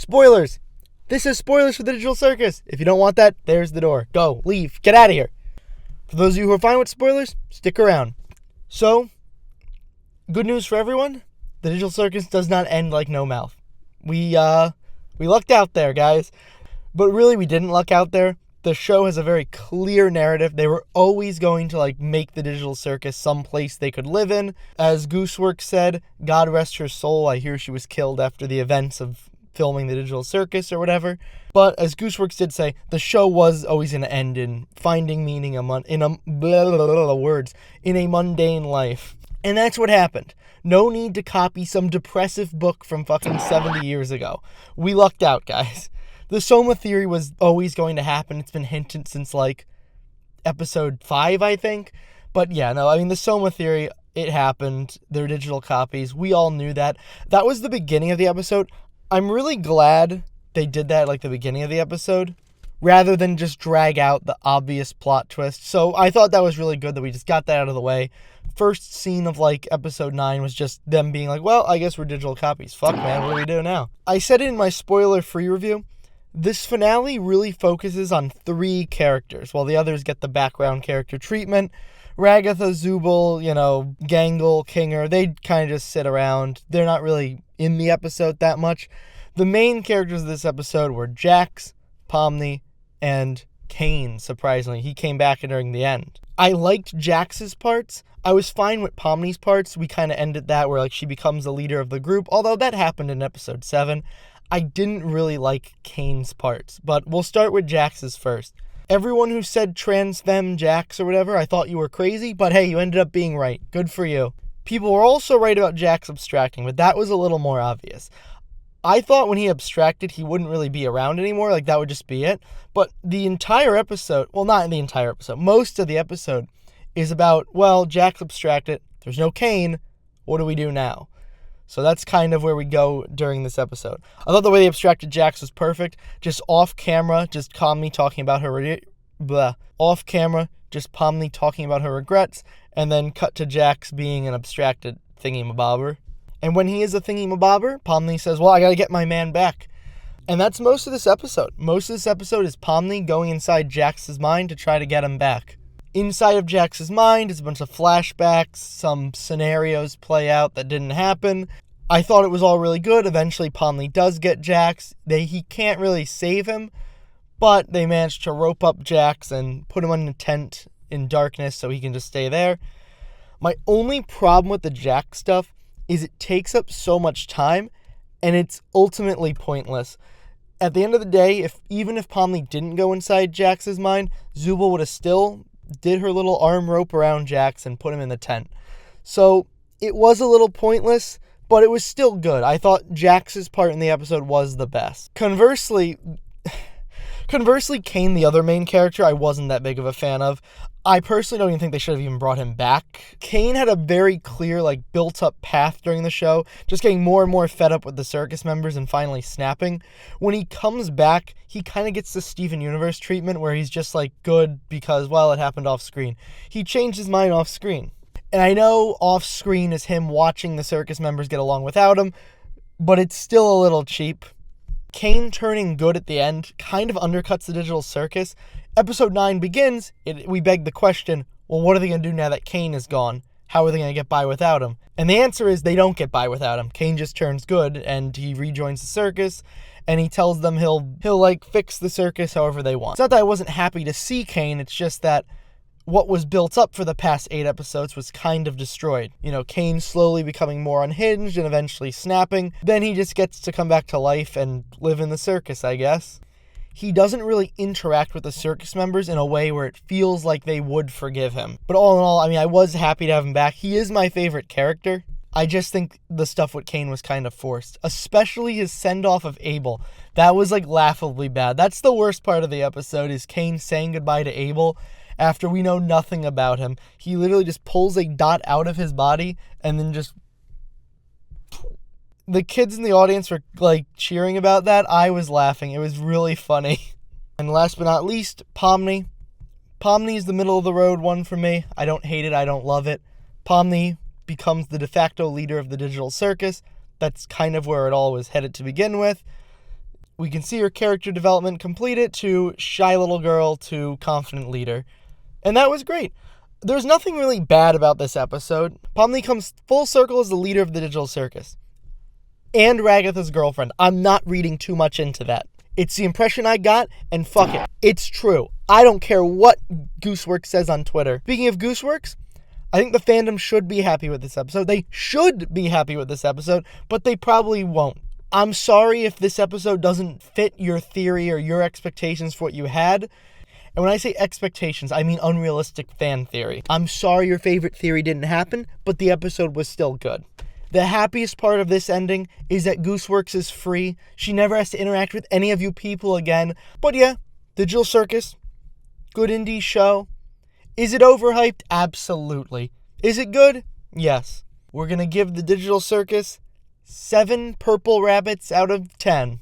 Spoilers! This is spoilers for the Digital Circus. If you don't want that, there's the door. Go, leave, get out of here. For those of you who are fine with spoilers, stick around. So, good news for everyone. The Digital Circus does not end like No Mouth. We lucked out there, guys. But really, we didn't luck out there. The show has a very clear narrative. They were always going to make the Digital Circus someplace they could live in. As Gooseworks said, God rest her soul, I hear she was killed after the events of filming the Digital Circus or whatever. But as Gooseworks did say, the show was always going to end in finding meaning in a mundane life. And that's what happened. No need to copy some depressive book from fucking 70 years ago. We lucked out, guys. The Soma theory was always going to happen. It's been hinted since, episode 5, I think. But yeah, no, I mean, the Soma theory, it happened. They're digital copies. We all knew that. That was the beginning of the episode. I'm really glad they did that at, the beginning of the episode, rather than just drag out the obvious plot twist. So I thought that was really good that we just got that out of the way. First scene of, episode 9 was just them being well, I guess we're digital copies. Fuck, man, what do we do now? I said it in my spoiler-free review. This finale really focuses on 3 characters, while the others get the background character treatment. Ragatha, Zubul, Gangle, Kinger, they kind of just sit around. They're not really in the episode that much. The main characters of this episode were Jax, Pomni, and Kane, surprisingly. He came back during the end. I liked Jax's parts. I was fine with Pomni's parts. We kind of ended that where, she becomes the leader of the group, although that happened in episode 7. I didn't really like Kane's parts, but we'll start with Jax's first. Everyone who said transfem Jax or whatever, I thought you were crazy, but hey, you ended up being right. Good for you. People were also right about Jax abstracting, but that was a little more obvious. I thought when he abstracted, he wouldn't really be around anymore, that would just be it. But the entire episode, well, not the entire episode, most of the episode is about, Jax abstracted, there's no Kane, what do we do now? So that's kind of where we go during this episode. I thought the way they abstracted Jax was perfect. Just off camera, just Pomni talking about her off camera, just Pomni talking about her regrets, and then cut to Jax being an abstracted thingy-mabobber. And when he is a thingy-mabobber, Pomni says, I gotta get my man back. And that's most of this episode. Most of this episode is Pomni going inside Jax's mind to try to get him back. Inside of Jax's mind is a bunch of flashbacks, some scenarios play out that didn't happen. I thought it was all really good. Eventually, Pomni does get Jax. He can't really save him, but they managed to rope up Jax and put him in a tent in darkness so he can just stay there. My only problem with the Jax stuff is it takes up so much time, and it's ultimately pointless. At the end of the day, even if Pomni didn't go inside Jax's mind, Zubul would have still did her little arm rope around Jax and put him in the tent. So it was a little pointless, but it was still good. I thought Jax's part in the episode was the best. Conversely, Kane, the other main character, I wasn't that big of a fan of. I personally don't even think they should have even brought him back. Kane had a very clear, built-up path during the show, just getting more and more fed up with the circus members and finally snapping. When he comes back, he kind of gets the Steven Universe treatment where he's just, good because, it happened off-screen. He changed his mind off-screen. And I know off-screen is him watching the circus members get along without him, but it's still a little cheap. Kane turning good at the end kind of undercuts the Digital Circus. Episode 9 begins, we beg the question, what are they going to do now that Kane is gone? How are they going to get by without him? And the answer is they don't get by without him. Kane just turns good, and he rejoins the circus, and he tells them he'll fix the circus however they want. It's not that I wasn't happy to see Kane, it's just that what was built up for the past 8 episodes was kind of destroyed. Kane slowly becoming more unhinged and eventually snapping. Then he just gets to come back to life and live in the circus, I guess. He doesn't really interact with the circus members in a way where it feels like they would forgive him. But all in all, I was happy to have him back. He is my favorite character. I just think the stuff with Kane was kind of forced. Especially his send-off of Abel. That was laughably bad. That's the worst part of the episode, is Kane saying goodbye to Abel after we know nothing about him. He literally just pulls a dot out of his body and then just... The kids in the audience were, cheering about that. I was laughing. It was really funny. And last but not least, Pomni. Pomni is the middle of the road one for me. I don't hate it. I don't love it. Pomni becomes the de facto leader of the Digital Circus. That's kind of where it all was headed to begin with. We can see her character development completed to shy little girl to confident leader. And that was great. There's nothing really bad about this episode. Pomni comes full circle as the leader of the Digital Circus. And Ragatha's girlfriend. I'm not reading too much into that. It's the impression I got, and fuck it. It's true. I don't care what Gooseworks says on Twitter. Speaking of Gooseworks, I think the fandom should be happy with this episode. They should be happy with this episode, but they probably won't. I'm sorry if this episode doesn't fit your theory or your expectations for what you had. And when I say expectations, I mean unrealistic fan theory. I'm sorry your favorite theory didn't happen, but the episode was still good. The happiest part of this ending is that Gooseworks is free. She never has to interact with any of you people again. But yeah, Digital Circus, good indie show. Is it overhyped? Absolutely. Is it good? Yes. We're going to give the Digital Circus 7 purple rabbits out of 10.